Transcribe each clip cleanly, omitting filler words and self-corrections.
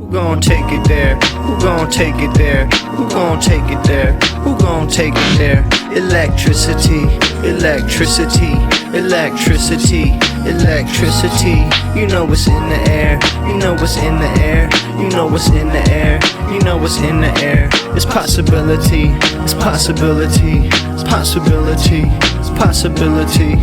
Who gon' take it there? Who gon' take it there? Who gon' take it there? Who gon' take it there? Electricity, electricity, electricity, electricity. You know what's in the air. You know what's in the air. You know what's in the air. You know what's in the air. It's possibility. It's possibility. It's possibility. It's possibility.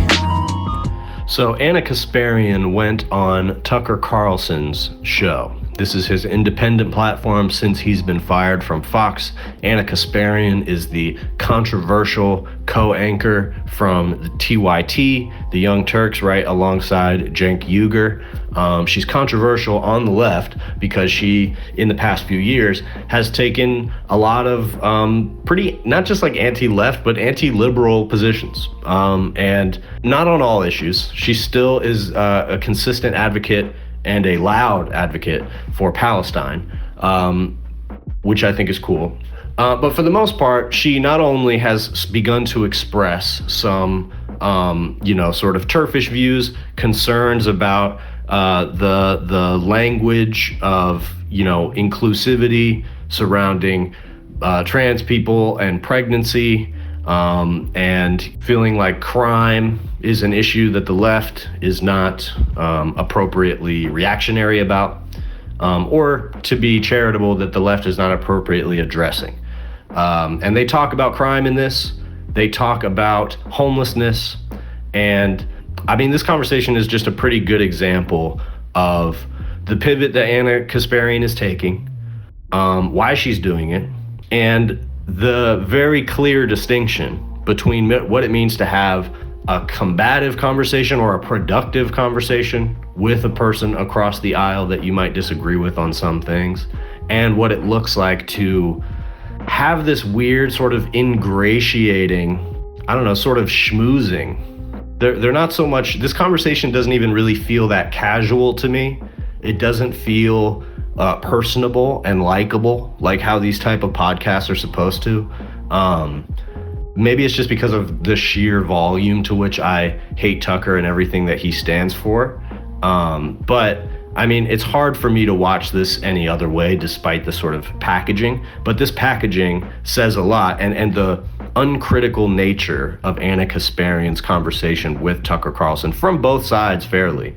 So Ana Kasparian went on Tucker Carlson's show. This is his independent platform since he's been fired from Fox. Ana Kasparian is the controversial co-anchor from the TYT, the Young Turks, right alongside Cenk Uygur. She's controversial on the left because she, in the past few years, has taken a lot of pretty, not just like anti-left, but anti-liberal positions. And not on all issues. She still is a consistent advocate and a loud advocate for Palestine, which I think is cool. But for the most part, she not only has begun to express some, sort of turfish views, concerns about the language of, inclusivity surrounding trans people and pregnancy, and feeling like crime is an issue that the left is not appropriately reactionary about, or to be charitable that the left is not appropriately addressing. And they talk about crime in this, they talk about homelessness, and I mean, this conversation is just a pretty good example of the pivot that Ana Kasparian is taking, why she's doing it, and the very clear distinction between what it means to have a combative conversation or a productive conversation with a person across the aisle that you might disagree with on some things, and what it looks like to have this weird sort of ingratiating, sort of schmoozing. They're not so much, this conversation doesn't even really feel that casual to me. It doesn't feel personable and likable like how these type of podcasts are supposed to. Maybe it's just because of the sheer volume to which I hate Tucker and everything that he stands for. But I mean, it's hard for me to watch this any other way despite the sort of packaging, but this packaging says a lot, and the uncritical nature of Ana Kasparian's conversation with Tucker Carlson from both sides fairly.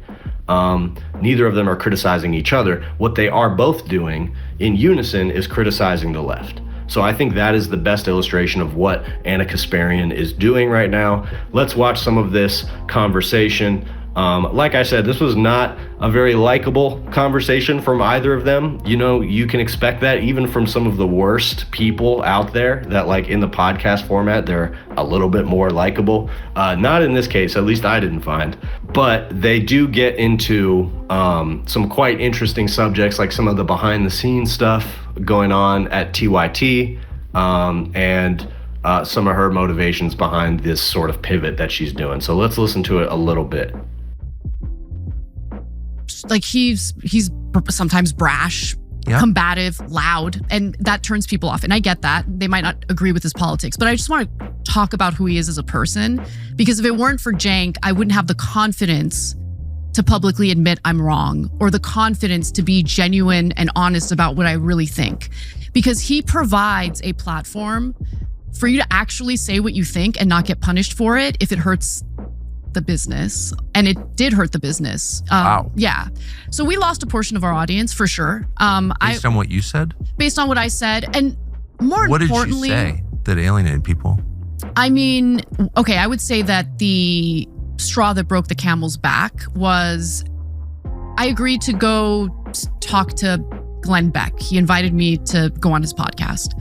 Neither of them are criticizing each other. What they are both doing in unison is criticizing the left. So I think that is the best illustration of what Ana Kasparian is doing right now. Let's watch some of this conversation. Like I said, this was not a very likable conversation from either of them. You can expect that even from some of the worst people out there, that like in the podcast format, they're a little bit more likable. Not in this case, at least I didn't find. But they do get into some quite interesting subjects, like some of the behind the scenes stuff going on at TYT, and some of her motivations behind this sort of pivot that she's doing. So let's listen to it a little bit. Like he's sometimes brash, combative, loud, and that turns people off. And I get that. They might not agree with his politics, but I just want to talk about who he is as a person, because if it weren't for Cenk, I wouldn't have the confidence to publicly admit I'm wrong, or the confidence to be genuine and honest about what I really think, because he provides a platform for you to actually say what you think and not get punished for it if it hurts the business. And it did hurt the business. Wow. Yeah. So we lost a portion of our audience for sure. Based on what you said? Based on what I said. And more importantly, what did you say that alienated people? I mean, okay, I would say that the straw that broke the camel's back was I agreed to go talk to Glenn Beck. He invited me to go on his podcast.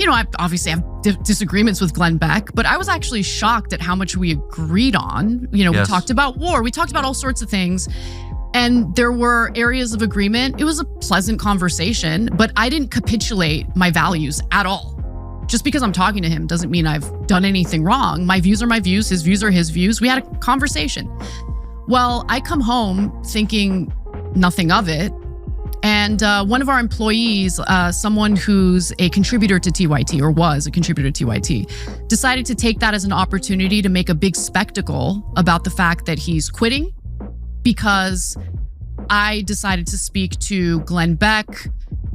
I obviously have disagreements with Glenn Beck, but I was actually shocked at how much we agreed on. We talked about war, we talked about all sorts of things, and there were areas of agreement. It was a pleasant conversation, but I didn't capitulate my values at all. Just because I'm talking to him doesn't mean I've done anything wrong. My views are my views, his views are his views. We had a conversation. Well, I come home thinking nothing of it. And one of our employees, someone who's a contributor to TYT, or was a contributor to TYT, decided to take that as an opportunity to make a big spectacle about the fact that he's quitting because I decided to speak to Glenn Beck,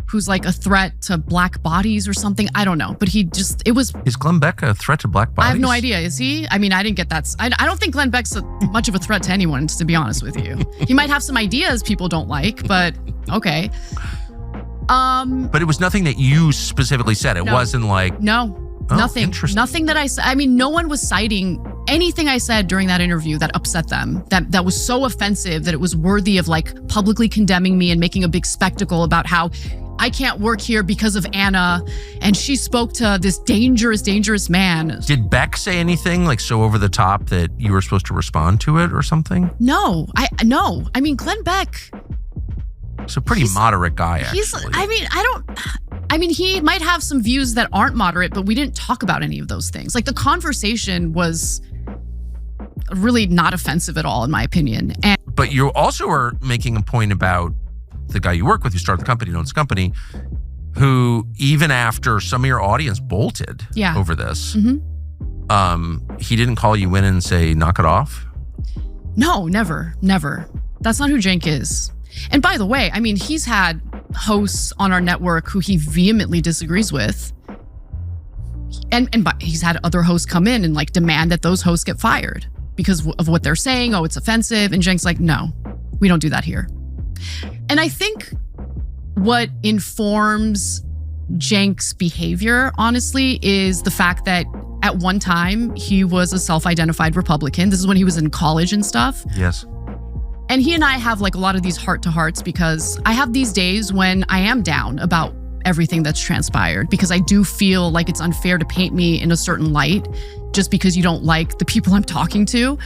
who's like a threat to black bodies or something. I don't know, but Is Glenn Beck a threat to black bodies? I have no idea. Is he? I mean, I didn't get that. I don't think Glenn Beck's much of a threat to anyone, to be honest with you. He might have some ideas people don't like, but okay. But it was nothing that you specifically said. It wasn't like... No, nothing. Interesting. Nothing that I said. I mean, no one was citing anything I said during that interview that upset them, that was so offensive that it was worthy of like publicly condemning me and making a big spectacle about how I can't work here because of Ana, and she spoke to this dangerous man. Did Beck say anything like so over the top that you were supposed to respond to it or something? No. I mean, Glenn Beck... He's a pretty moderate guy, actually. He might have some views that aren't moderate, but we didn't talk about any of those things. Like the conversation was really not offensive at all, in my opinion. But you also are making a point about the guy you work with, who started the company, owns the company, who even after some of your audience bolted over this, he didn't call you in and say, knock it off? No, never. That's not who Cenk is. And by the way, I mean, he's had hosts on our network who he vehemently disagrees with. And he's had other hosts come in and like demand that those hosts get fired because of what they're saying. Oh, it's offensive. And Cenk's like, no, we don't do that here. And I think what informs Cenk's behavior, honestly, is the fact that at one time he was a self-identified Republican. This is when he was in college and stuff. Yes. And he and I have like a lot of these heart-to-hearts because I have these days when I am down about everything that's transpired because I do feel like it's unfair to paint me in a certain light just because you don't like the people I'm talking to.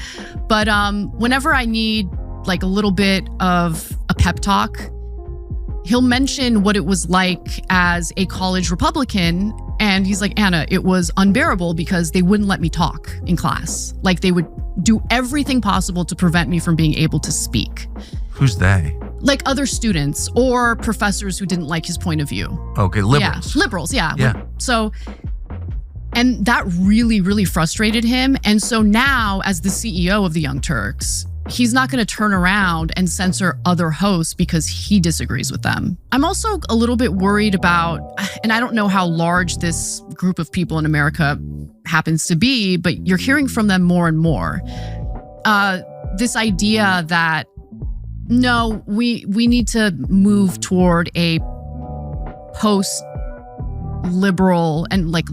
But whenever I need like a little bit of a pep talk, he'll mention what it was like as a college Republican. And he's like, Ana, it was unbearable because they wouldn't let me talk in class. Like they would do everything possible to prevent me from being able to speak. Who's they? Like other students or professors who didn't like his point of view. Okay, liberals. Yeah, liberals, yeah. Yeah. So, and that really, really frustrated him. And so now as the CEO of the Young Turks, he's not going to turn around and censor other hosts because he disagrees with them. I'm also a little bit worried about, and I don't know how large this group of people in America happens to be, but you're hearing from them more and more. This idea that, no, we need to move toward a post-liberal and like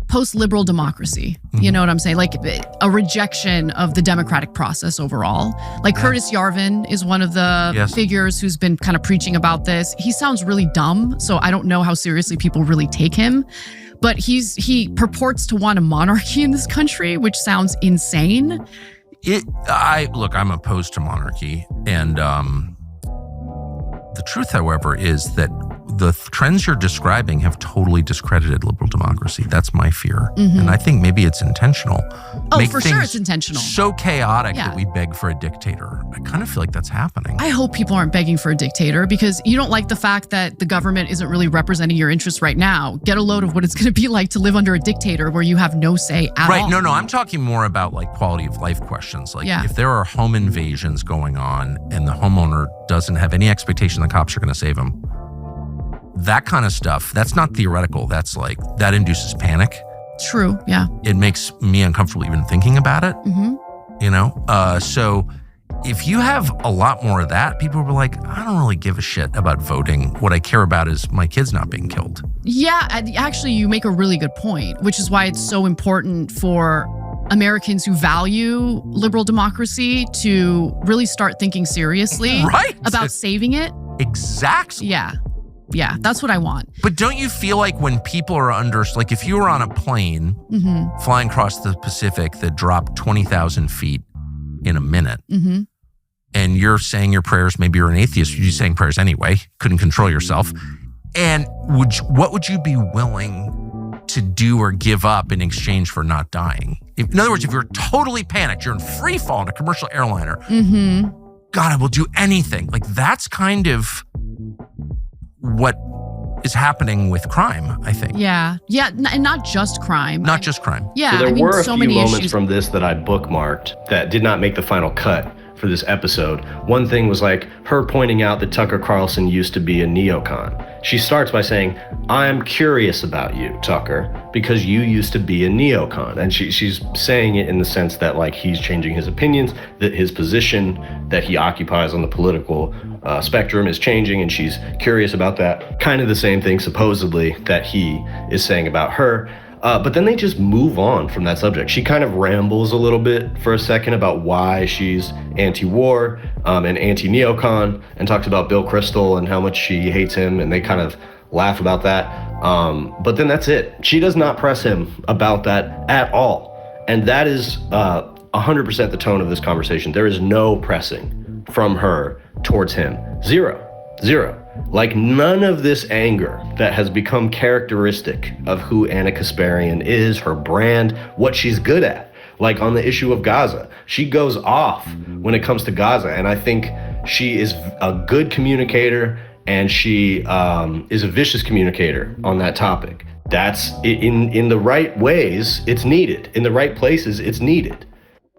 post-liberal democracy. You know what I'm saying? Like a rejection of the democratic process overall. Like Curtis Yarvin is one of the figures who's been kind of preaching about this. He sounds really dumb, so I don't know how seriously people really take him. But he purports to want a monarchy in this country, which sounds insane. I'm opposed to monarchy. And the truth, however, is that the trends you're describing have totally discredited liberal democracy. That's my fear. And I think maybe it's intentional. Oh, for sure it's intentional. So chaotic that we beg for a dictator. I kind of feel like that's happening. I hope people aren't begging for a dictator because you don't like the fact that the government isn't really representing your interests right now. Get a load of what it's going to be like to live under a dictator where you have no say at all. Right. No, I'm talking more about like quality of life questions. Like if there are home invasions going on and the homeowner doesn't have any expectation the cops are going to save him, that kind of stuff, that's not theoretical. That's like, that induces panic. True, yeah. It makes me uncomfortable even thinking about it, you know? So if you have a lot more of that, people will be like, I don't really give a shit about voting. What I care about is my kids not being killed. Yeah, actually, you make a really good point, which is why it's so important for Americans who value liberal democracy to really start thinking seriously about saving it. Exactly. Yeah, that's what I want. But don't you feel like when people are like if you were on a plane flying across the Pacific that dropped 20,000 feet in a minute and you're saying your prayers, maybe you're an atheist, you're saying prayers anyway, couldn't control yourself. And what would you be willing to do or give up in exchange for not dying? In other words, if you're totally panicked, you're in free fall in a commercial airliner, God, I will do anything. Like that's kind of what is happening with crime, I think. Yeah, and not just crime. Not just crime. Yeah, so there were a so few many moments issues from this that I bookmarked that did not make the final cut. for this episode. One thing was like her pointing out that Tucker Carlson used to be a neocon. She starts by saying, I'm curious about you, Tucker, because you used to be a neocon. And she's saying it in the sense that like he's changing his opinions, that his position that he occupies on the political spectrum is changing, and she's curious about that. Kind of the same thing, supposedly, that he is saying about her. But then they just move on from that subject. She kind of rambles a little bit for a second about why she's anti-war and anti-neocon, and talks about Bill Kristol and how much she hates him, and they kind of laugh about that. But then that's it. She does not press him about that at all. And that is 100% the tone of this conversation. There is no pressing from her towards him. Zero. Like none of this anger that has become characteristic of who Ana Kasparian is, her brand, what she's good at. Like on the issue of Gaza, she goes off when it comes to Gaza. And I think she is a good communicator, and she is a vicious communicator on that topic. That's in the right ways, it's needed. In the right places, it's needed.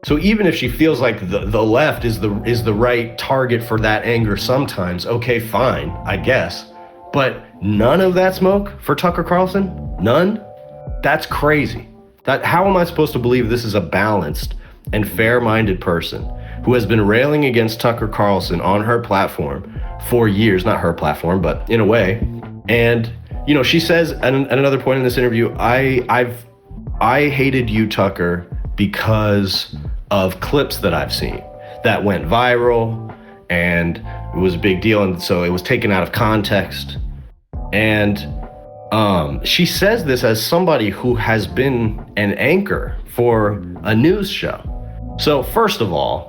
So even if she feels like the left is the right target for that anger sometimes, okay, fine, I guess. But none of that smoke for Tucker Carlson? None? That's crazy. How am I supposed to believe this is a balanced and fair-minded person who has been railing against Tucker Carlson on her platform for years? Not her platform, but in a way. And, you know, she says at another point in this interview, I hated you, Tucker, because of clips that I've seen that went viral, and it was a big deal, and so it was taken out of context. And she says this as somebody who has been an anchor for a news show. So first of all,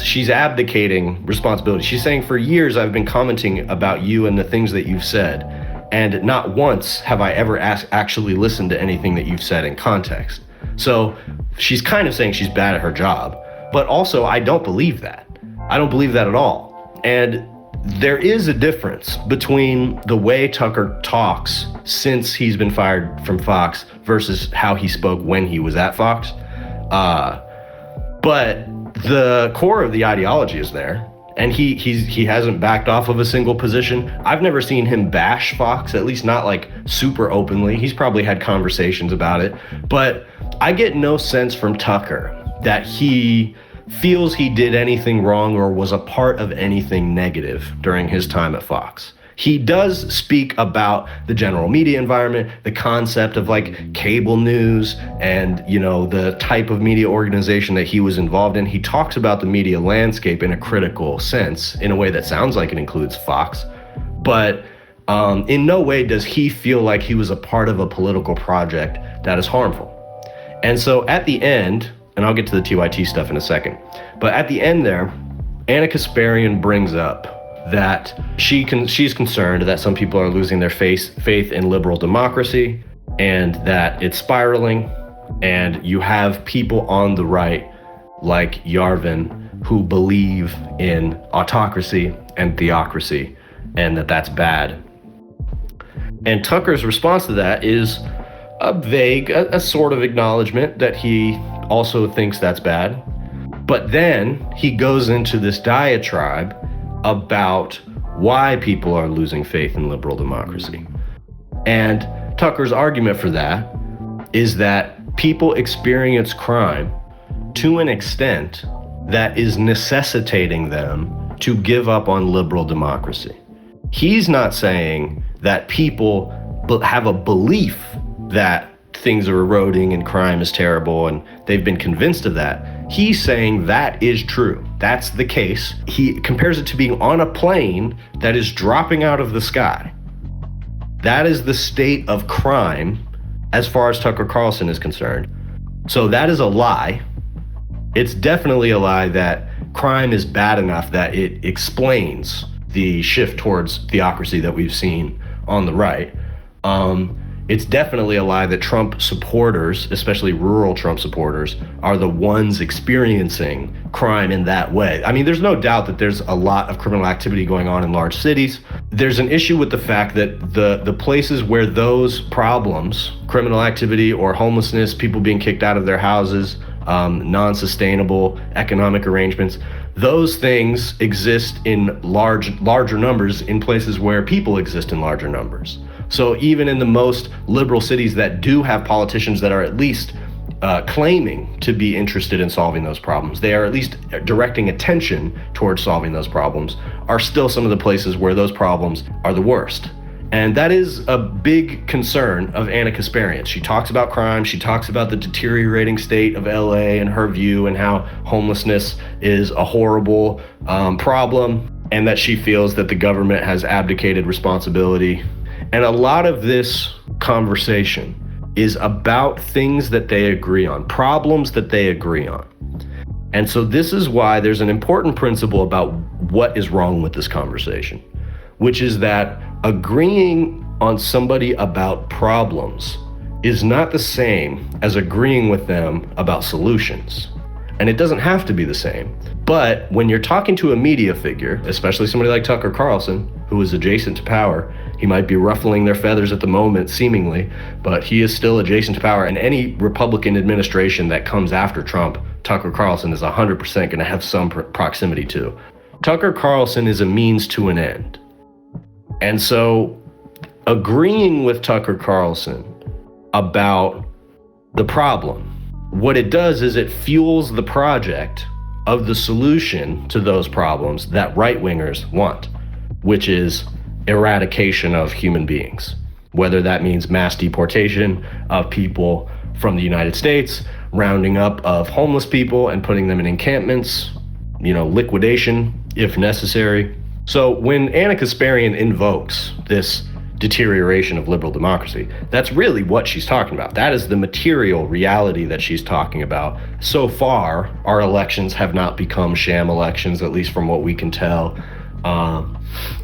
she's abdicating responsibility. She's saying, for years I've been commenting about you and the things that you've said, and not once have I ever actually listened to anything that you've said in context. So she's kind of saying she's bad at her job, but also I don't believe that. I don't believe that at all. And there is a difference between the way Tucker talks since he's been fired from Fox versus how he spoke when he was at Fox. But the core of the ideology is there, and he hasn't backed off of a single position. I've never seen him bash Fox, at least not like super openly. He's probably had conversations about it, but I get no sense from Tucker that he feels he did anything wrong or was a part of anything negative during his time at Fox. He does speak about the general media environment, the concept of like cable news and, you know, the type of media organization that he was involved in. He talks about the media landscape in a critical sense, in a way that sounds like it includes Fox. But in no way does he feel like he was a part of a political project that is harmful. And so at the end, and I'll get to the TYT stuff in a second, but at the end there, Ana Kasparian brings up that she's concerned that some people are losing their faith in liberal democracy, and that it's spiraling, and you have people on the right like Yarvin who believe in autocracy and theocracy, and that's bad. And Tucker's response to that is a vague, a sort of acknowledgement that he also thinks that's bad. But then he goes into this diatribe about why people are losing faith in liberal democracy. And Tucker's argument for that is that people experience crime to an extent that is necessitating them to give up on liberal democracy. He's not saying that people have a belief that things are eroding and crime is terrible and they've been convinced of that. He's saying that is true. That's the case. He compares it to being on a plane that is dropping out of the sky. That is the state of crime as far as Tucker Carlson is concerned. So that is a lie. It's definitely a lie that crime is bad enough that it explains the shift towards theocracy that we've seen on the right. It's definitely a lie that Trump supporters, especially rural Trump supporters, are the ones experiencing crime in that way. I mean, there's no doubt that there's a lot of criminal activity going on in large cities. There's an issue with the fact that the places where those problems, criminal activity or homelessness, people being kicked out of their houses, non-sustainable economic arrangements, those things exist in larger numbers in places where people exist in larger numbers. So even in the most liberal cities that do have politicians that are at least claiming to be interested in solving those problems, they are at least directing attention towards solving those problems, are still some of the places where those problems are the worst. And that is a big concern of Ana Kasparian. She talks about crime, she talks about the deteriorating state of LA and her view, and how homelessness is a horrible problem, and that she feels that the government has abdicated responsibility. And a lot of this conversation is about things that they agree on, problems that they agree on. And so this is why there's an important principle about what is wrong with this conversation, which is that agreeing on somebody about problems is not the same as agreeing with them about solutions. And it doesn't have to be the same. But when you're talking to a media figure, especially somebody like Tucker Carlson, who is adjacent to power, he might be ruffling their feathers at the moment, seemingly, but he is still adjacent to power. And any Republican administration that comes after Trump, Tucker Carlson is 100% going to have some proximity to. Tucker Carlson is a means to an end. And so agreeing with Tucker Carlson about the problem, what it does is it fuels the project of the solution to those problems that right-wingers want, which is eradication of human beings, whether that means mass deportation of people from the United States, rounding up of homeless people and putting them in encampments, liquidation if necessary. So when Ana Kasparian invokes this deterioration of liberal democracy, that's really what she's talking about. That is the material reality that she's talking about. So far, our elections have not become sham elections, at least from what we can tell,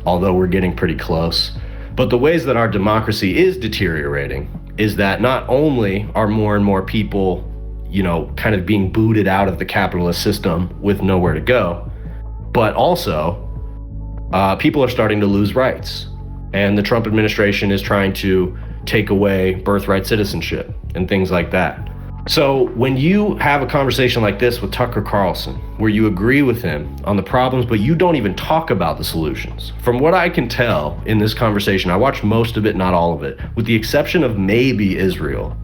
although we're getting pretty close. But the ways that our democracy is deteriorating is that not only are more and more people, kind of being booted out of the capitalist system with nowhere to go, but also people are starting to lose rights. And the Trump administration is trying to take away birthright citizenship and things like that. So when you have a conversation like this with Tucker Carlson, where you agree with him on the problems, but you don't even talk about the solutions. From what I can tell in this conversation, I watched most of it, not all of it, with the exception of maybe Israel.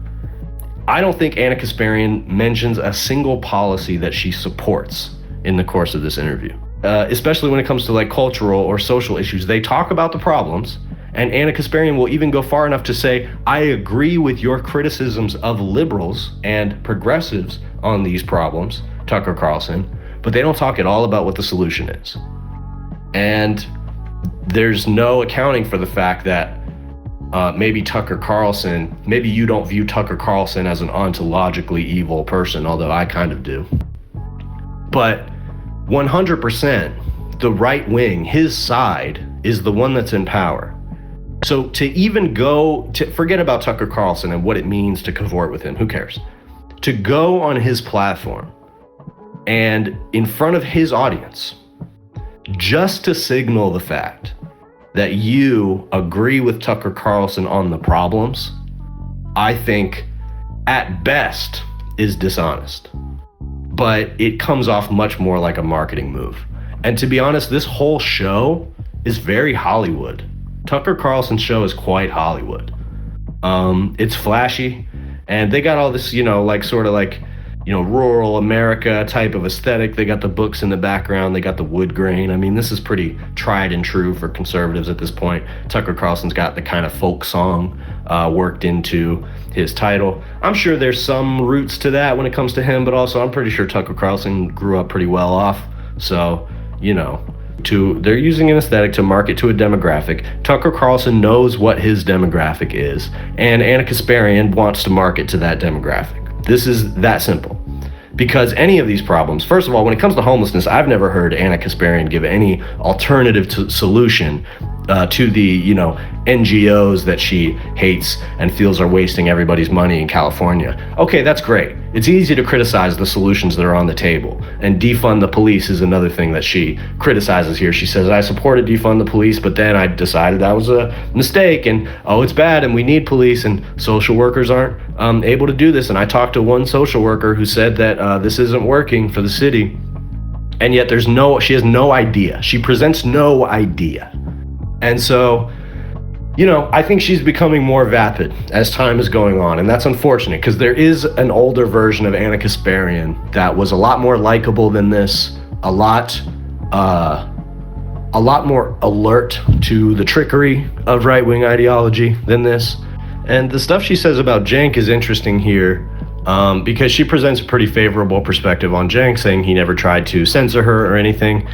I don't think Ana Kasparian mentions a single policy that she supports in the course of this interview. Especially when it comes to cultural or social issues. They talk about the problems, and Ana Kasparian will even go far enough to say, I agree with your criticisms of liberals and progressives on these problems, Tucker Carlson, but they don't talk at all about what the solution is. And there's no accounting for the fact that maybe you don't view Tucker Carlson as an ontologically evil person, although I kind of do. But 100%, the right wing, his side, is the one that's in power. So to even forget about Tucker Carlson and what it means to cavort with him, who cares? To go on his platform and in front of his audience, just to signal the fact that you agree with Tucker Carlson on the problems, I think at best is dishonest. But it comes off much more like a marketing move. And to be honest, this whole show is very Hollywood. Tucker Carlson's show is quite Hollywood. It's flashy, and they got all this, rural America type of aesthetic. They got the books in the background, they got the wood grain. I mean, this is pretty tried and true for conservatives at this point. Tucker Carlson's got the kind of folk song worked into his title. I'm sure there's some roots to that when it comes to him, but also I'm pretty sure Tucker Carlson grew up pretty well off. So, they're using an aesthetic to market to a demographic. Tucker Carlson knows what his demographic is, and Ana Kasparian wants to market to that demographic. This is that simple. Because any of these problems, first of all, when it comes to homelessness, I've never heard Ana Kasparian give any alternative solution to the NGOs that she hates and feels are wasting everybody's money in California. Okay, that's great. It's easy to criticize the solutions that are on the table, and defund the police is another thing that she criticizes here. She says, I supported defund the police, but then I decided that was a mistake, and it's bad, and we need police, and social workers aren't able to do this. And I talked to one social worker who said that this isn't working for the city. and yet she has no idea. She presents no idea. And so, I think she's becoming more vapid as time is going on, and that's unfortunate because there is an older version of Ana Kasparian that was a lot more likable than this, a lot more alert to the trickery of right-wing ideology than this. And the stuff she says about Cenk is interesting here because she presents a pretty favorable perspective on Cenk, saying he never tried to censor her or anything,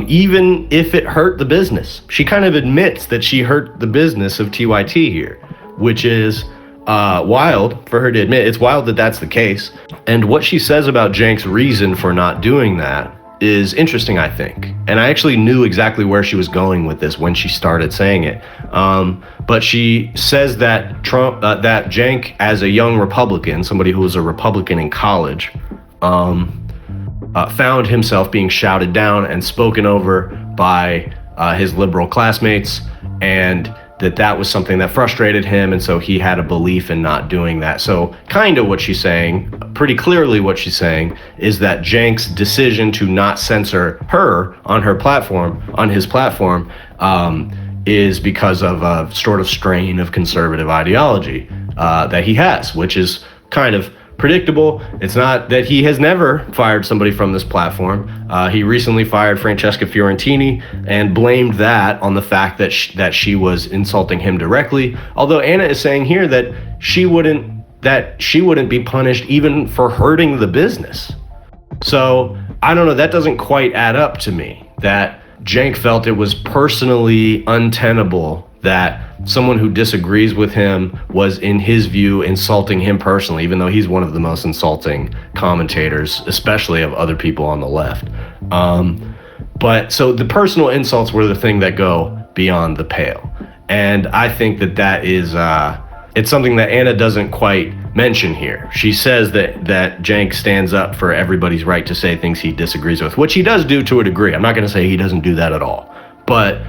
even if it hurt the business. She kind of admits that she hurt the business of TYT here, which is wild for her to admit. It's wild that that's the case. And what she says about Cenk's reason for not doing that is interesting, I think. And I actually knew exactly where she was going with this when she started saying it. But she says that that Cenk, as a young Republican, somebody who was a Republican in college, found himself being shouted down and spoken over by his liberal classmates, and that was something that frustrated him, and so he had a belief in not doing that. So kind of what she's saying, pretty clearly what she's saying, is that Cenk's decision to not censor her on his platform, is because of a sort of strain of conservative ideology that he has, which is kind of predictable. It's not that he has never fired somebody from this platform. He recently fired Francesca Fiorentini and blamed that on the fact that she was insulting him directly. Although Ana is saying here that she wouldn't be punished even for hurting the business. So I don't know. That doesn't quite add up to me. That Cenk felt it was personally untenable that someone who disagrees with him was, in his view, insulting him personally, even though he's one of the most insulting commentators, especially of other people on the left. But so the personal insults were the thing that go beyond the pale. And I think that is, it's something that Ana doesn't quite mention here. She says that Cenk stands up for everybody's right to say things he disagrees with, which he does do to a degree. I'm not going to say he doesn't do that at all. But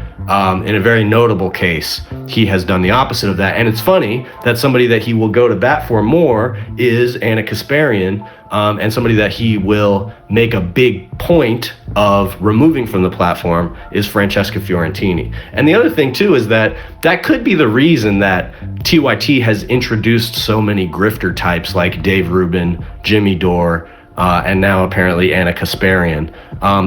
in a very notable case, he has done the opposite of that. And it's funny that somebody that he will go to bat for more is Ana Kasparian, and somebody that he will make a big point of removing from the platform is Francesca Fiorentini. And the other thing, too, is that could be the reason that TYT has introduced so many grifter types like Dave Rubin, Jimmy Dore, and now apparently Ana Kasparian,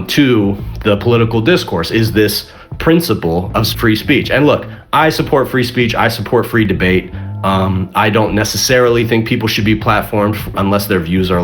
to the political discourse, is this principle of free speech. And look, I support free speech. I support free debate. I don't necessarily think people should be platformed unless their views are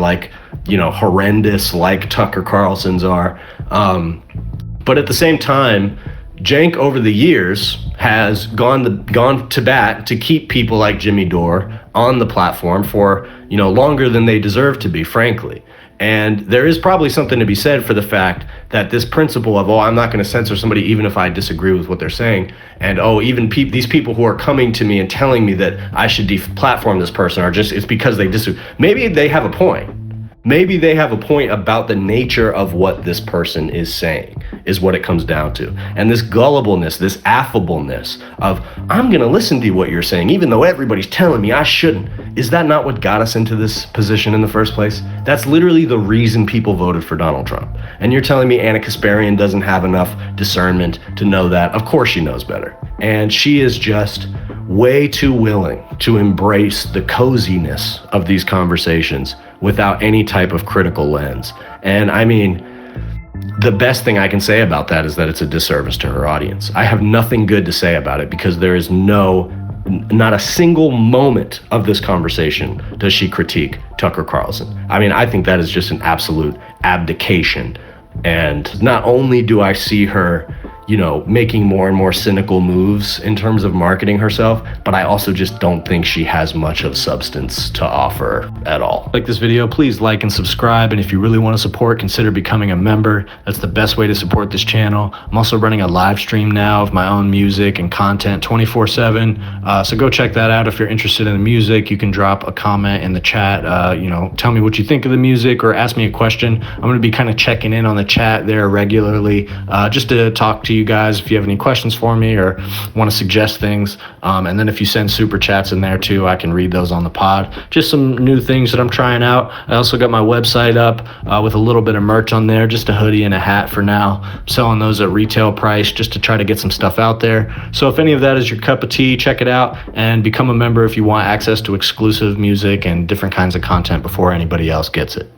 horrendous, like Tucker Carlson's are. But at the same time, Cenk over the years has gone to bat to keep people like Jimmy Dore on the platform for longer than they deserve to be, frankly. And there is probably something to be said for the fact that this principle of, I'm not going to censor somebody even if I disagree with what they're saying, and even these people who are coming to me and telling me that I should deplatform this person it's because they disagree. Maybe they have a point. Maybe they have a point about the nature of what this person is saying, is what it comes down to. And this gullibleness, this affableness of, I'm going to listen to what you're saying, even though everybody's telling me I shouldn't. Is that not what got us into this position in the first place? That's literally the reason people voted for Donald Trump. And you're telling me Ana Kasparian doesn't have enough discernment to know that? Of course she knows better. And she is just way too willing to embrace the coziness of these conversations without any type of critical lens. And I mean, the best thing I can say about that is that it's a disservice to her audience. I have nothing good to say about it because there is not a single moment of this conversation does she critique Tucker Carlson. I mean, I think that is just an absolute abdication. And not only do I see her, making more and more cynical moves in terms of marketing herself, but I also just don't think she has much of substance to offer at all. Like this video, please like and subscribe. And if you really want to support, consider becoming a member. That's the best way to support this channel. I'm also running a live stream now of my own music and content 24/7. So go check that out if you're interested in the music. You can drop a comment in the chat, tell me what you think of the music or ask me a question. I'm going to be kind of checking in on the chat there regularly, just to talk to to you guys if you have any questions for me or want to suggest things. And then if you send super chats in there too, I can read those on the pod. Just some new things that I'm trying out. I also got my website up with a little bit of merch on there, just a hoodie and a hat for now. I'm selling those at retail price just to try to get some stuff out there. So if any of that is your cup of tea, check it out and become a member if you want access to exclusive music and different kinds of content before anybody else gets it.